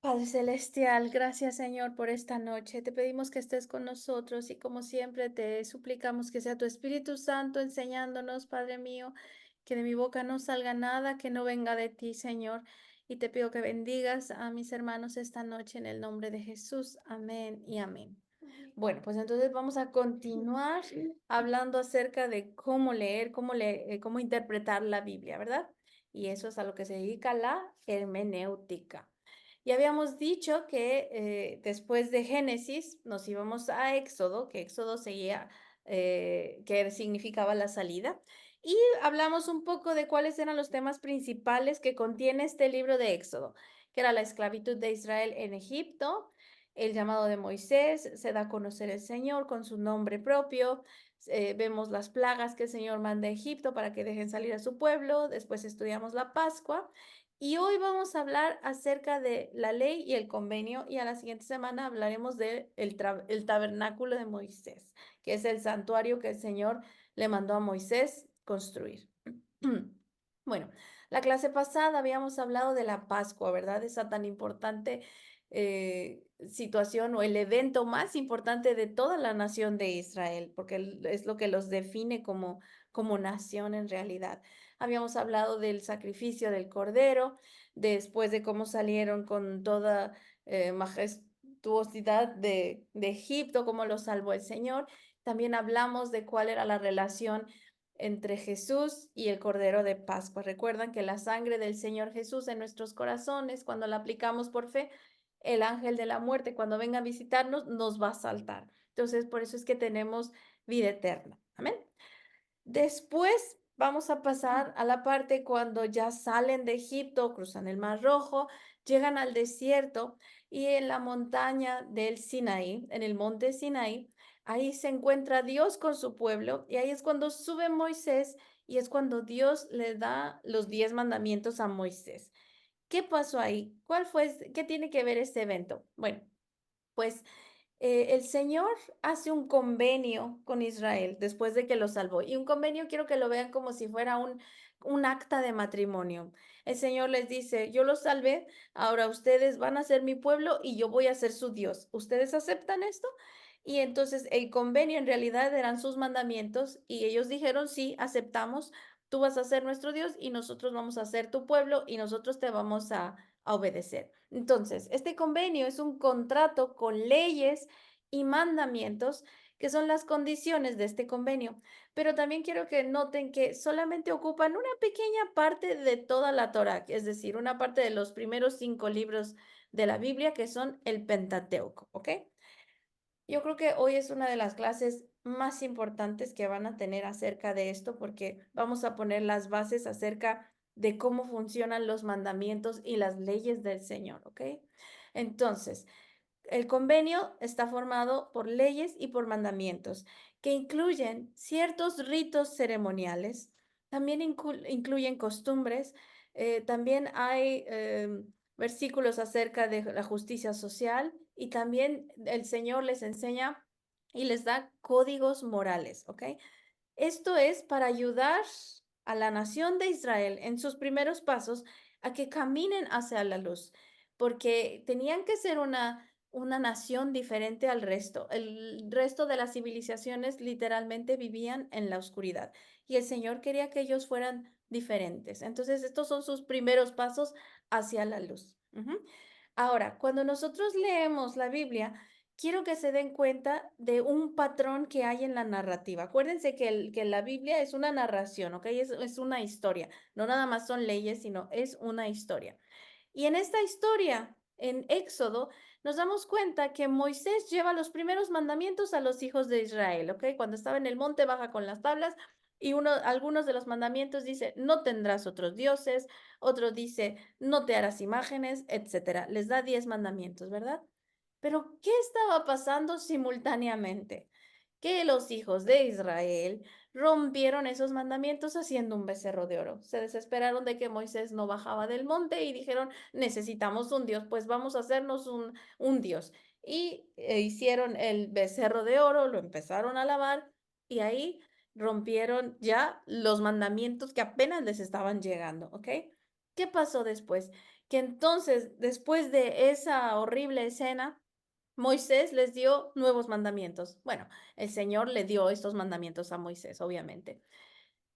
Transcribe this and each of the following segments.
Padre Celestial, gracias Señor por esta noche. Te pedimos que estés con nosotros y como siempre te suplicamos que sea tu Espíritu Santo enseñándonos, Padre mío, que de mi boca no salga nada que no venga de ti, Señor. Y te pido que bendigas a mis hermanos esta noche en el nombre de Jesús. Amén y amén. Bueno, pues entonces vamos a continuar hablando acerca de cómo leer, cómo interpretar la Biblia, ¿verdad? Y eso es a lo que se dedica la hermenéutica. Y habíamos dicho que después de Génesis nos íbamos a Éxodo, que Éxodo seguía, que significaba la salida, y hablamos un poco de cuáles eran los temas principales que contiene este libro de Éxodo, que era la esclavitud de Israel en Egipto, el llamado de Moisés, se da a conocer el Señor con su nombre propio, vemos las plagas que el Señor manda a Egipto para que dejen salir a su pueblo, después estudiamos la Pascua. Y hoy vamos a hablar acerca de la ley y el convenio y a la siguiente semana hablaremos de el tabernáculo de Moisés, que es el santuario que el Señor le mandó a Moisés construir. Bueno, la clase pasada habíamos hablado de la Pascua, ¿verdad? Esa tan importante situación o el evento más importante de toda la nación de Israel, porque es lo que los define como nación en realidad. Habíamos hablado del sacrificio del cordero, después de cómo salieron con toda majestuosidad de Egipto, cómo los salvó el Señor. También hablamos de cuál era la relación entre Jesús y el Cordero de Pascua. Recuerdan que la sangre del Señor Jesús en nuestros corazones, cuando la aplicamos por fe, el ángel de la muerte, cuando venga a visitarnos, nos va a saltar. Entonces, por eso es que tenemos vida eterna. Amén. Después vamos a pasar a la parte cuando ya salen de Egipto, cruzan el Mar Rojo, llegan al desierto y en la montaña del Sinaí, en el monte Sinaí, ahí se encuentra Dios con su pueblo y ahí es cuando sube Moisés y es cuando Dios le da los 10 mandamientos a Moisés. ¿Qué pasó ahí? ¿Qué tiene que ver este evento? Bueno, pues el Señor hace un convenio con Israel después de que lo salvó. Y un convenio quiero que lo vean como si fuera un acta de matrimonio. El Señor les dice, yo los salvé, ahora ustedes van a ser mi pueblo y yo voy a ser su Dios. ¿Ustedes aceptan esto? Y entonces el convenio en realidad eran sus mandamientos y ellos dijeron, sí, aceptamos, tú vas a ser nuestro Dios y nosotros vamos a ser tu pueblo y nosotros te vamos a obedecer. Entonces, este convenio es un contrato con leyes y mandamientos que son las condiciones de este convenio. Pero también quiero que noten que solamente ocupan una pequeña parte de toda la Torá, es decir, una parte de los primeros 5 libros de la Biblia que son el Pentateuco, ¿ok? Yo creo que hoy es una de las clases más importantes que van a tener acerca de esto porque vamos a poner las bases acerca de cómo funcionan los mandamientos y las leyes del Señor, ¿ok? Entonces, el convenio está formado por leyes y por mandamientos que incluyen ciertos ritos ceremoniales, también incluyen costumbres, también hay versículos acerca de la justicia social y también el Señor les enseña y les da códigos morales, ¿ok? Esto es para ayudar a la nación de Israel en sus primeros pasos a que caminen hacia la luz, porque tenían que ser una nación diferente al resto. El resto de las civilizaciones literalmente vivían en la oscuridad y el Señor quería que ellos fueran diferentes. Entonces, estos son sus primeros pasos hacia la luz. Ujú. Ahora, cuando nosotros leemos la Biblia, quiero que se den cuenta de un patrón que hay en la narrativa. Acuérdense que la Biblia es una narración, ¿ok? Es una historia. No nada más son leyes, sino es una historia. Y en esta historia, en Éxodo, nos damos cuenta que Moisés lleva los primeros mandamientos a los hijos de Israel, ¿ok? Cuando estaba en el monte, baja con las tablas y algunos de los mandamientos dice, no tendrás otros dioses, otro dice, no te harás imágenes, etcétera. Les da 10 mandamientos, ¿verdad? Pero, ¿qué estaba pasando simultáneamente? Que los hijos de Israel rompieron esos mandamientos haciendo un becerro de oro. Se desesperaron de que Moisés no bajaba del monte y dijeron, necesitamos un Dios, pues vamos a hacernos un Dios. Y hicieron el becerro de oro, lo empezaron a lavar y ahí rompieron ya los mandamientos que apenas les estaban llegando, ¿ok? ¿Qué pasó después? que entonces, después de esa horrible escena, Moisés les dio nuevos mandamientos. Bueno, el Señor le dio estos mandamientos a Moisés, obviamente.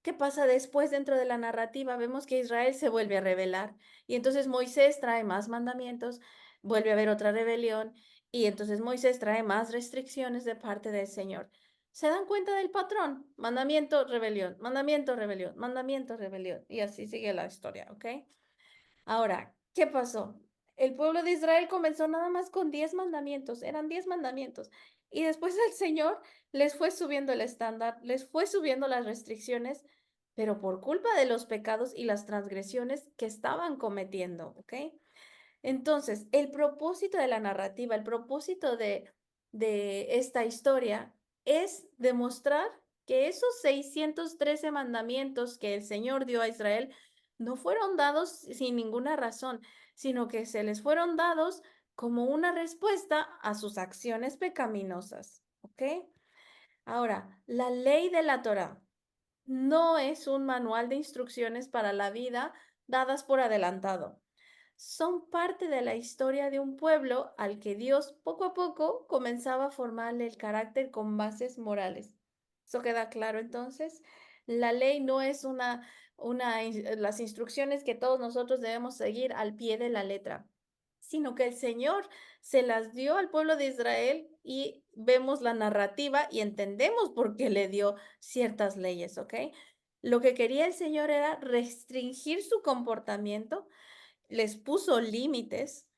¿Qué pasa después dentro de la narrativa? Vemos que Israel se vuelve a rebelar y entonces Moisés trae más mandamientos, vuelve a haber otra rebelión y entonces Moisés trae más restricciones de parte del Señor. ¿Se dan cuenta del patrón? Mandamiento, rebelión, mandamiento, rebelión, mandamiento, rebelión. Y así sigue la historia, ¿ok? Ahora, ¿qué pasó? El pueblo de Israel comenzó nada más con 10 mandamientos, eran 10 mandamientos. Y después el Señor les fue subiendo el estándar, les fue subiendo las restricciones, pero por culpa de los pecados y las transgresiones que estaban cometiendo, ¿ok? Entonces, el propósito de la narrativa, el propósito de esta historia es demostrar que esos 613 mandamientos que el Señor dio a Israel no fueron dados sin ninguna razón, sino que se les fueron dados como una respuesta a sus acciones pecaminosas, ¿ok? Ahora, la ley de la Torá no es un manual de instrucciones para la vida dadas por adelantado. Son parte de la historia de un pueblo al que Dios poco a poco comenzaba a formarle el carácter con bases morales. ¿Eso queda claro entonces? La ley no es las instrucciones que todos nosotros debemos seguir al pie de la letra, sino que el Señor se las dio al pueblo de Israel y vemos la narrativa y entendemos por qué le dio ciertas leyes, ¿ok? Lo que quería el Señor era restringir su comportamiento, les puso límites,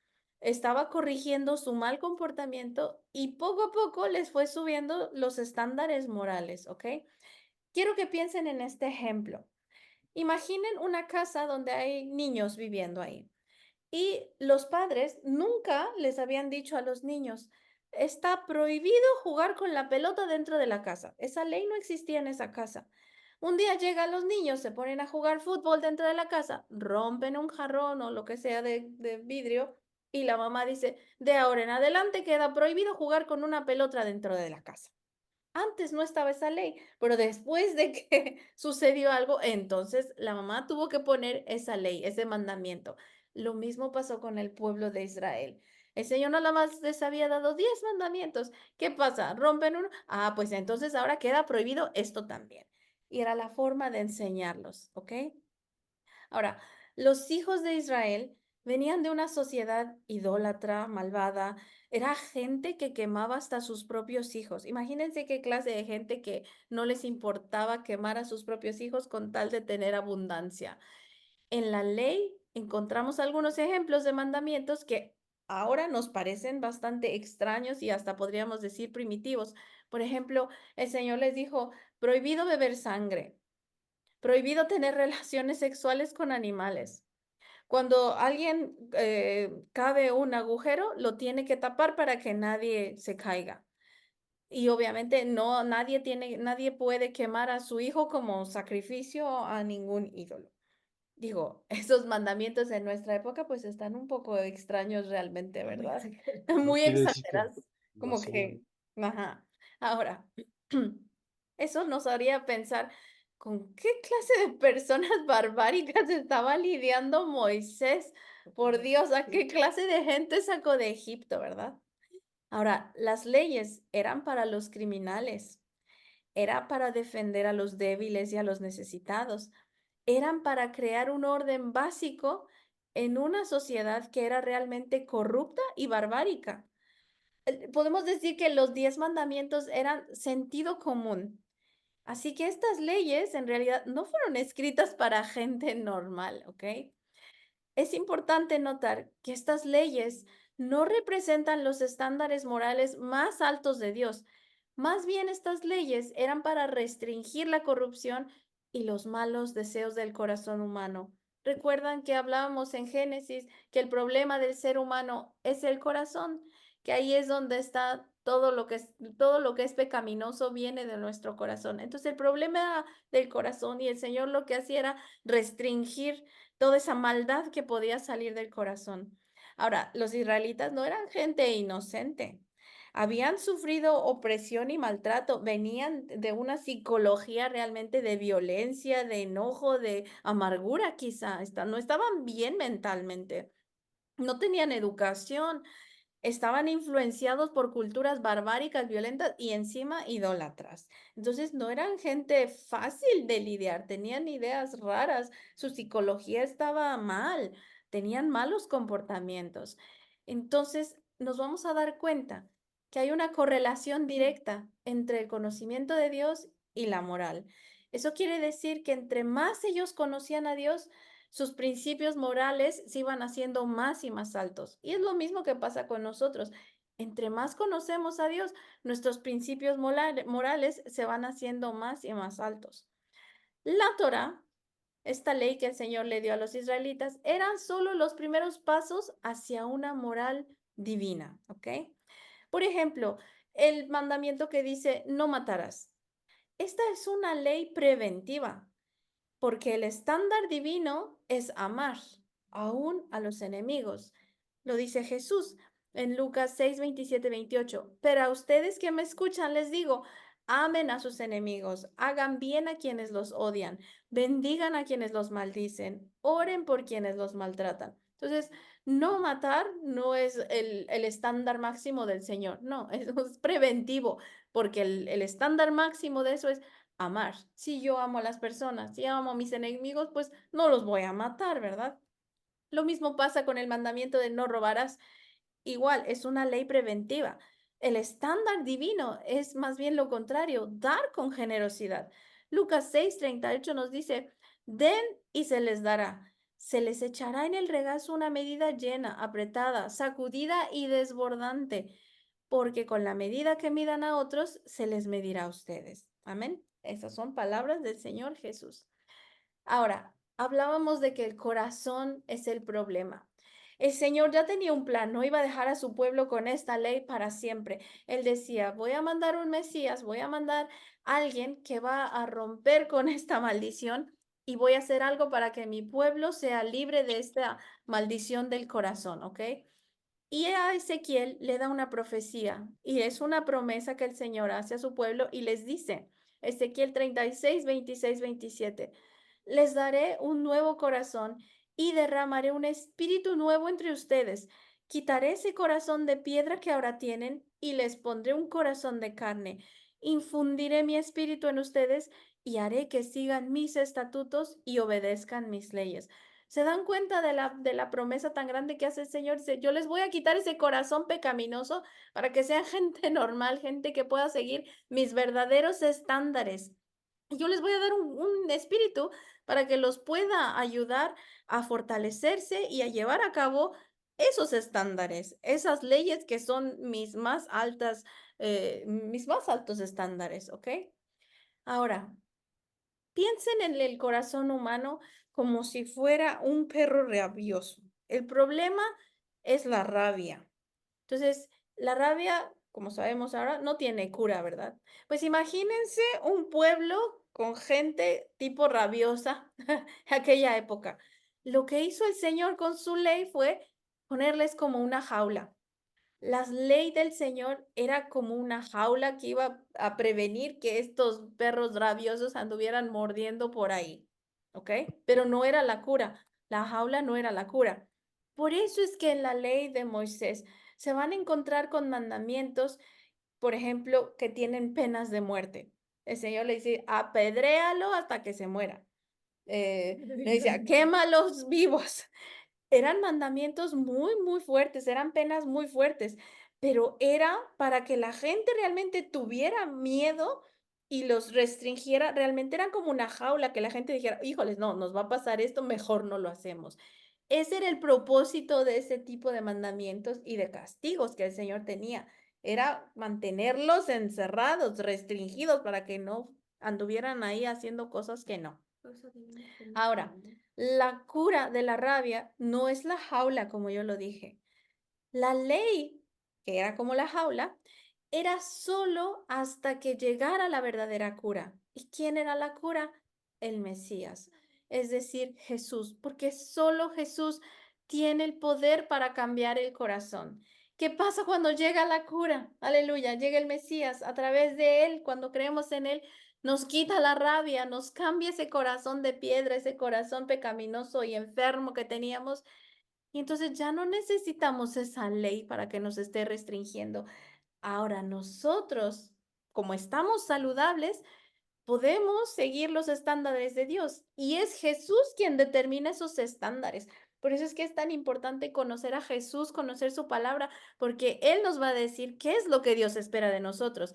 estaba corrigiendo su mal comportamiento y poco a poco les fue subiendo los estándares morales, ¿ok? Quiero que piensen en este ejemplo. Imaginen una casa donde hay niños viviendo ahí. Y los padres nunca les habían dicho a los niños, está prohibido jugar con la pelota dentro de la casa. Esa ley no existía en esa casa. Un día llegan los niños, se ponen a jugar fútbol dentro de la casa, rompen un jarrón o lo que sea de vidrio y la mamá dice, de ahora en adelante queda prohibido jugar con una pelota dentro de la casa. Antes no estaba esa ley, pero después de que sucedió algo, entonces la mamá tuvo que poner esa ley, ese mandamiento. Lo mismo pasó con el pueblo de Israel. El Señor nada más les había dado 10 mandamientos. ¿Qué pasa? ¿Rompen uno? Ah, pues entonces ahora queda prohibido esto también. Y era la forma de enseñarlos, ¿ok? Ahora, los hijos de Israel venían de una sociedad idólatra, malvada. Era gente que quemaba hasta sus propios hijos. Imagínense qué clase de gente que no les importaba quemar a sus propios hijos con tal de tener abundancia. En la ley encontramos algunos ejemplos de mandamientos que ahora nos parecen bastante extraños y hasta podríamos decir primitivos. Por ejemplo, el Señor les dijo, prohibido beber sangre, prohibido tener relaciones sexuales con animales. Cuando alguien cabe un agujero, lo tiene que tapar para que nadie se caiga. Y obviamente nadie puede quemar a su hijo como sacrificio a ningún ídolo. Digo, esos mandamientos en nuestra época pues están un poco extraños realmente, Muy ¿verdad? exagerado. No Muy quiere decir que exagerados, lo como son. que, ajá. Ahora, eso nos haría pensar con qué clase de personas barbáricas estaba lidiando Moisés. Por Dios, ¿a qué clase de gente sacó de Egipto, verdad? Ahora, las leyes eran para los criminales, era para defender a los débiles y a los necesitados, eran para crear un orden básico en una sociedad que era realmente corrupta y barbárica. Podemos decir que los 10 mandamientos eran sentido común. Así que estas leyes en realidad no fueron escritas para gente normal, ¿ok? Es importante notar que estas leyes no representan los estándares morales más altos de Dios. Más bien estas leyes eran para restringir la corrupción y los malos deseos del corazón humano. Recuerdan que hablábamos en Génesis que el problema del ser humano es el corazón, que ahí es donde está todo lo que es pecaminoso viene de nuestro corazón. Entonces el problema del corazón y el Señor lo que hacía era restringir toda esa maldad que podía salir del corazón. Ahora, los israelitas no eran gente inocente. Habían sufrido opresión y maltrato, venían de una psicología realmente de violencia, de enojo, de amargura quizá, no estaban bien mentalmente. no tenían educación, estaban influenciados por culturas barbáricas, violentas y encima idólatras. Entonces no eran gente fácil de lidiar, tenían ideas raras, su psicología estaba mal, tenían malos comportamientos. Entonces nos vamos a dar cuenta que hay una correlación directa entre el conocimiento de Dios y la moral. Eso quiere decir que entre más ellos conocían a Dios, sus principios morales se iban haciendo más y más altos. Y es lo mismo que pasa con nosotros. Entre más conocemos a Dios, nuestros principios morales se van haciendo más y más altos. La Torah, esta ley que el Señor le dio a los israelitas, eran solo los primeros pasos hacia una moral divina, ¿ok? Por ejemplo, el mandamiento que dice no matarás. Esta es una ley preventiva porque el estándar divino es amar aún a los enemigos. Lo dice Jesús en Lucas 6, 27, 28. Pero a ustedes que me escuchan les digo, amen a sus enemigos, hagan bien a quienes los odian, bendigan a quienes los maldicen, oren por quienes los maltratan. Entonces, no matar no es el estándar máximo del Señor, no, es preventivo, porque el estándar máximo de eso es amar. Si yo amo a las personas, si amo a mis enemigos, pues no los voy a matar, ¿verdad? Lo mismo pasa con el mandamiento de no robarás. Igual, es una ley preventiva. El estándar divino es más bien lo contrario, dar con generosidad. Lucas 6:38 nos dice, den y se les dará. Se les echará en el regazo una medida llena, apretada, sacudida y desbordante, porque con la medida que midan a otros, se les medirá a ustedes. Amén. Esas son palabras del Señor Jesús. Ahora, hablábamos de que el corazón es el problema. El Señor ya tenía un plan, no iba a dejar a su pueblo con esta ley para siempre. Él decía, voy a mandar un Mesías, voy a mandar a alguien que va a romper con esta maldición y voy a hacer algo para que mi pueblo sea libre de esta maldición del corazón, ¿ok? Y a Ezequiel le da una profecía y es una promesa que el Señor hace a su pueblo y les dice, Ezequiel 36, 26, 27, les daré un nuevo corazón y derramaré un espíritu nuevo entre ustedes. Quitaré ese corazón de piedra que ahora tienen y les pondré un corazón de carne. Infundiré mi espíritu en ustedes y haré que sigan mis estatutos y obedezcan mis leyes. ¿Se dan cuenta de la promesa tan grande que hace el Señor? Dice, yo les voy a quitar ese corazón pecaminoso para que sean gente normal, gente que pueda seguir mis verdaderos estándares. Y yo les voy a dar un espíritu para que los pueda ayudar a fortalecerse y a llevar a cabo esos estándares, esas leyes que son mis más altos estándares, ¿ok? Ahora, piensen en el corazón humano como si fuera un perro rabioso. El problema es la rabia. Entonces, la rabia, como sabemos ahora, no tiene cura, ¿verdad? Pues imagínense un pueblo con gente tipo rabiosa aquella época. Lo que hizo el Señor con su ley fue ponerles como una jaula. La ley del Señor era como una jaula que iba a prevenir que estos perros rabiosos anduvieran mordiendo por ahí, ¿ok? Pero no era la cura, la jaula no era la cura. Por eso es que en la ley de Moisés se van a encontrar con mandamientos, por ejemplo, que tienen penas de muerte. El Señor le dice, apedréalo hasta que se muera. Le decía, quémalos vivos. Eran mandamientos muy, muy fuertes, eran penas muy fuertes, pero era para que la gente realmente tuviera miedo y los restringiera, realmente eran como una jaula que la gente dijera, híjoles, no, nos va a pasar esto, mejor no lo hacemos. Ese era el propósito de ese tipo de mandamientos y de castigos que el Señor tenía, era mantenerlos encerrados, restringidos para que no anduvieran ahí haciendo cosas que no. Ahora, la cura de la rabia no es la jaula, como yo lo dije. La ley, que era como la jaula, era solo hasta que llegara la verdadera cura. ¿Y quién era la cura? El Mesías, es decir, Jesús, porque solo Jesús tiene el poder para cambiar el corazón. ¿Qué pasa cuando llega la cura? Aleluya, llega el Mesías. A través de él, cuando creemos en él, nos quita la rabia, nos cambia ese corazón de piedra, ese corazón pecaminoso y enfermo que teníamos Y entonces ya no necesitamos esa ley para que nos esté restringiendo. Ahora nosotros, como estamos saludables, podemos seguir los estándares de Dios y es Jesús quien determina esos estándares. Por eso es que es tan importante conocer a Jesús, conocer su palabra, porque Él nos va a decir qué es lo que Dios espera de nosotros.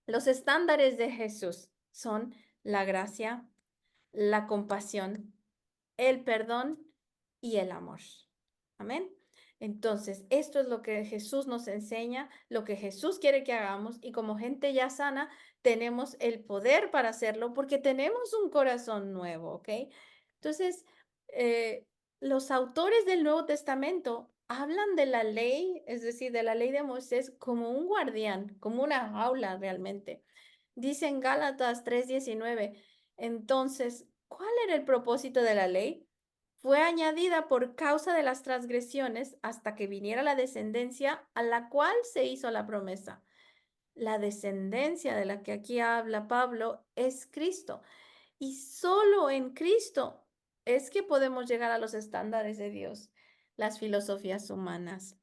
Los estándares de Jesús son la gracia, la compasión, el perdón y el amor. Amén. Entonces, esto es lo que Jesús nos enseña, lo que Jesús quiere que hagamos y como gente ya sana, tenemos el poder para hacerlo porque tenemos un corazón nuevo, ¿ok? Entonces, eh, los autores del Nuevo Testamento hablan de la ley, es decir, de la ley de Moisés como un guardián, como una jaula realmente. Dice en Gálatas 3:19, entonces, ¿cuál era el propósito de la ley? Fue añadida por causa de las transgresiones hasta que viniera la descendencia a la cual se hizo la promesa. La descendencia de la que aquí habla Pablo es Cristo. Y solo en Cristo es que podemos llegar a los estándares de Dios, las filosofías humanas.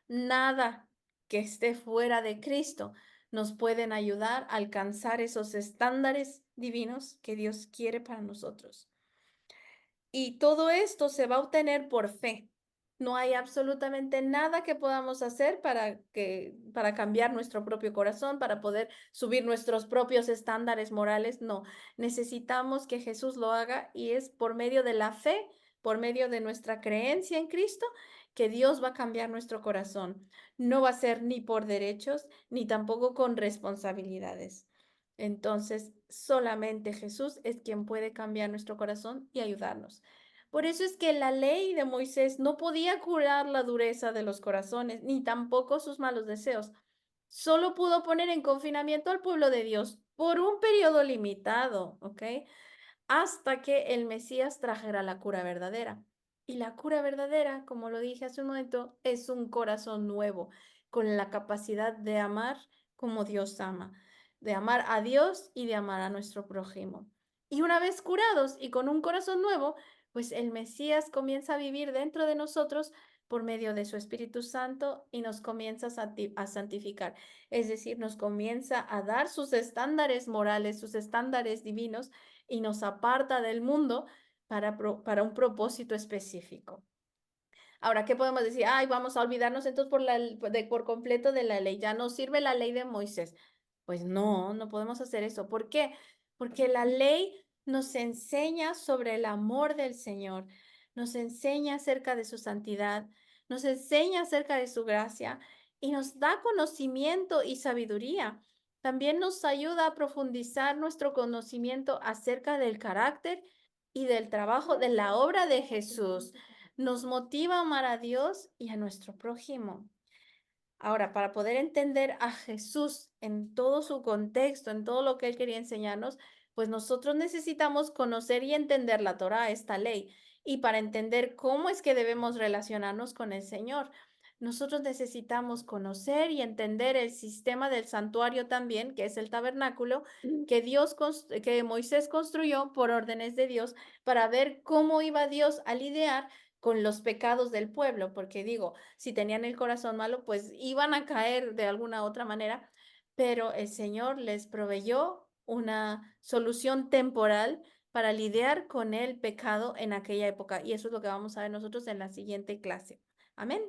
Nada que esté fuera de Cristo nos pueden ayudar a alcanzar esos estándares divinos que Dios quiere para nosotros. Y todo esto se va a obtener por fe. No hay absolutamente nada que podamos hacer para cambiar nuestro propio corazón, para poder subir nuestros propios estándares morales. No, necesitamos que Jesús lo haga y es por medio de la fe, por medio de nuestra creencia en Cristo, que Dios va a cambiar nuestro corazón. No va a ser ni por derechos, ni tampoco con responsabilidades. Entonces, solamente Jesús es quien puede cambiar nuestro corazón y ayudarnos. Por eso es que la ley de Moisés no podía curar la dureza de los corazones, ni tampoco sus malos deseos. Solo pudo poner en confinamiento al pueblo de Dios por un periodo limitado, ¿ok? Hasta que el Mesías trajera la cura verdadera. Y la cura verdadera, como lo dije hace un momento, es un corazón nuevo, con la capacidad de amar como Dios ama, de amar a Dios y de amar a nuestro prójimo. Y una vez curados y con un corazón nuevo, pues el Mesías comienza a vivir dentro de nosotros por medio de su Espíritu Santo y nos comienza a santificar. Es decir, nos comienza a dar sus estándares morales, sus estándares divinos y nos aparta del mundo para un propósito específico. Ahora, ¿qué podemos decir? Ay, vamos a olvidarnos entonces por completo de la ley. Ya no sirve la ley de Moisés. Pues no, no podemos hacer eso. ¿Por qué? Porque la ley nos enseña sobre el amor del Señor, nos enseña acerca de su santidad, nos enseña acerca de su gracia y nos da conocimiento y sabiduría. También nos ayuda a profundizar nuestro conocimiento acerca del carácter y del trabajo de la obra de Jesús. Nos motiva a amar a Dios y a nuestro prójimo. Ahora, para poder entender a Jesús en todo su contexto, en todo lo que él quería enseñarnos, pues nosotros necesitamos conocer y entender la Torá, esta ley. Y para entender cómo es que debemos relacionarnos con el Señor, nosotros necesitamos conocer y entender el sistema del santuario también, que es el tabernáculo, que Moisés construyó por órdenes de Dios para ver cómo iba Dios a lidiar con los pecados del pueblo, porque digo, si tenían el corazón malo, pues iban a caer de alguna otra manera, pero el Señor les proveyó una solución temporal para lidiar con el pecado en aquella época. Y eso es lo que vamos a ver nosotros en la siguiente clase. Amén.